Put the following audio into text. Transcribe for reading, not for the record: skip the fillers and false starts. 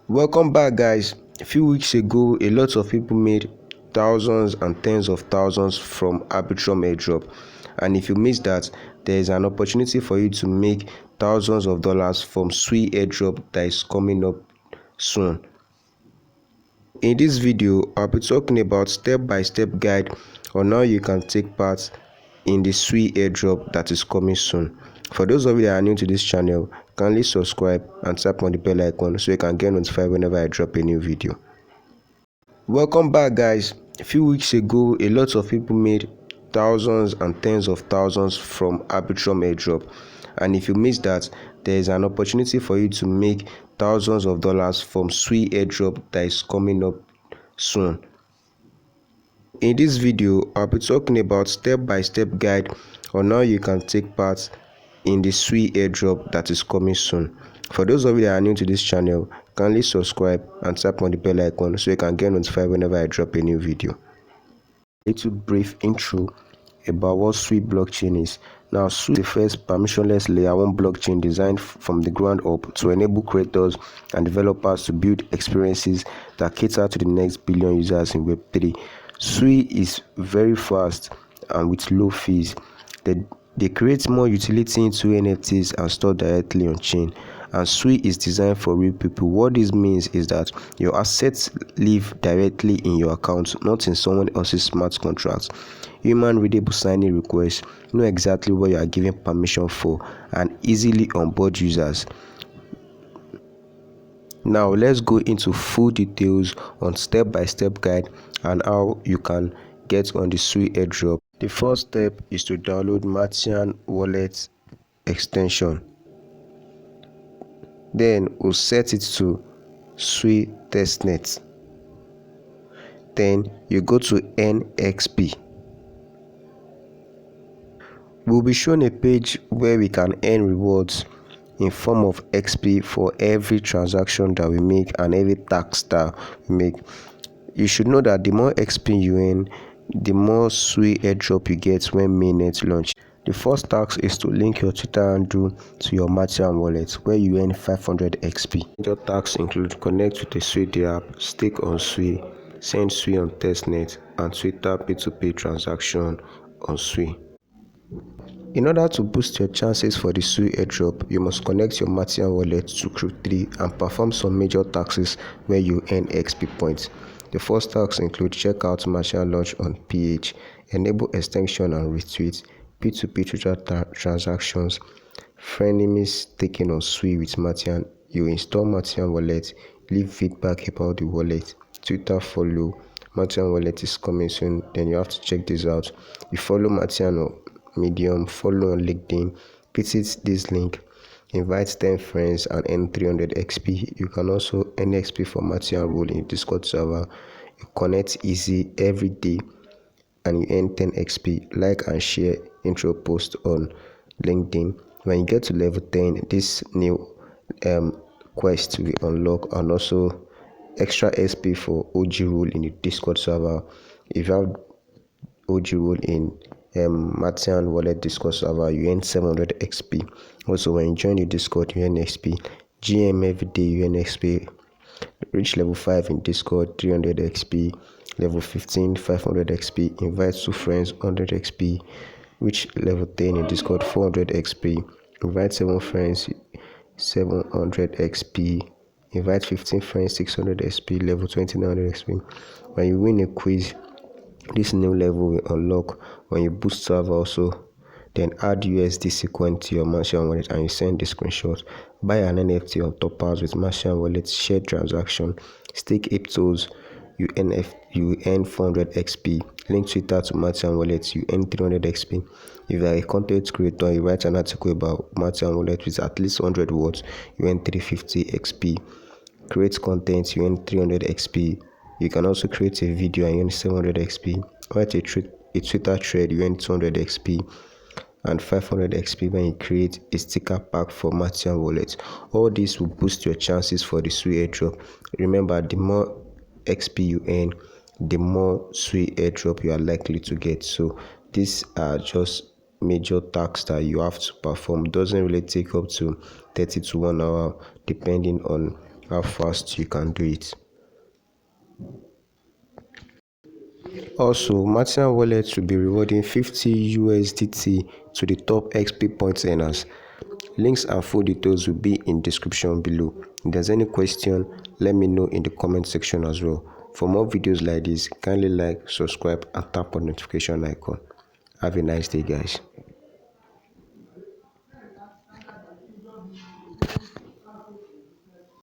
Welcome back, guys. A few weeks ago, a lot of people made thousands and tens of thousands from Arbitrum airdrop, and if you missed that, there is an opportunity for you to make thousands of dollars from Sui airdrop that is coming up soon. In this video, I'll be talking about step-by-step guide on how you can take part in the Sui airdrop that is coming soon. For those of you that are new to this channel, kindly subscribe and tap on the bell icon so you can get notified whenever I drop a new video. Welcome back, guys. A few weeks ago, a lot of people made thousands and tens of thousands from Arbitrum airdrop, and if you missed that, there is an opportunity for you to make thousands of dollars from Sui airdrop that is coming up soon. In this video, I'll be talking about step-by-step guide on how you can take part in the Sui airdrop that is coming soon. For those of you that are new to this channel, kindly subscribe and tap on the bell icon so you can get notified whenever I drop a new video. A little brief intro about what Sui blockchain is. Now, Sui is the first permissionless layer 1 blockchain designed from the ground up to enable creators and developers to build experiences that cater to the next billion users in Web3. Sui is very fast and with low fees. They create more utility into NFTs and store directly on chain. And Sui is designed for real people. What this means is that your assets live directly in your account, not in someone else's smart contracts. Human readable signing requests, know exactly what you are giving permission for, and easily onboard users. Now let's go into full details on step-by-step guide and how you can get on the Sui airdrop. The first step is to download Martian wallet extension. Then we'll set it to Sui testnet. Then you go to NXP. We'll be shown a page where we can earn rewards in form of XP for every transaction that we make and every tax that we make. You should know that the more XP you earn, the more Sui airdrop you get when mainnet launch. The first task is to link your Twitter handle to your Martian wallet, where you earn 500 XP. Major tasks include connect with the Sui app, stake on Sui, send Sui on testnet, and Twitter P2P transaction on Sui. In order to boost your chances for the Sui airdrop, you must connect your Martian wallet to Crew3 and perform some major tasks where you earn XP points. The first tasks include check out Martian launch on PH, enable extension and retweet, P2P Twitter transactions, frenemies taken on Sui with Martian. You install Martian wallet, leave feedback about the wallet, Twitter follow, Martian wallet is coming soon, then you have to check this out. You follow Martian on Medium, follow on LinkedIn, visit this link, invite 10 friends and earn 300 XP. You can also earn XP for Martian role in Discord server. You connect easy every day and you earn 10 XP. Like and share intro post on LinkedIn. When you get to level 10, this new quest will unlock, and also extra XP for OG role in the Discord server. If you have OG role in Martian wallet Discord server, you earn 700 XP. Also, when you join the Discord, you earn XP. GM every day, you earn XP. Reach level 5 in Discord, 300 XP. Level 15, 500 XP. Invite 2 friends, 100 XP. Reach level 10 in Discord, 400 XP. Invite 7 friends, 700 XP. Invite 15 friends, 600 XP. Level 20, 900 XP. When you win a quiz, this new level will unlock when you boost server also. Then add USDC coin to your Martian wallet and you send the screenshot. Buy an NFT on top house with Martian wallet, share transaction, stake Aptos, you earn 400 XP. Link Twitter to Martian wallet, you earn 300 XP. If you are a content creator, you write an article about Martian wallet with at least 100 words, you earn 350 XP. Create content, you earn 300 XP. You can also create a video and earn 700 XP. Write a Twitter thread, you earn 200 XP. And 500 XP when you create a sticker pack for Martian wallet. All this will boost your chances for the Sui airdrop. Remember, the more XP you earn, the more Sui airdrop you are likely to get. So these are just major tasks that you have to perform. Doesn't really take up to 30 to 1 hour depending on how fast you can do it. Also, Martina Wallet will be rewarding 50 USDT to the top XP points earners. Links and full details will be in description below. If there's any question, let me know in the comment section as well. For more videos like this, kindly like, subscribe and tap on the notification icon. Have a nice day, guys.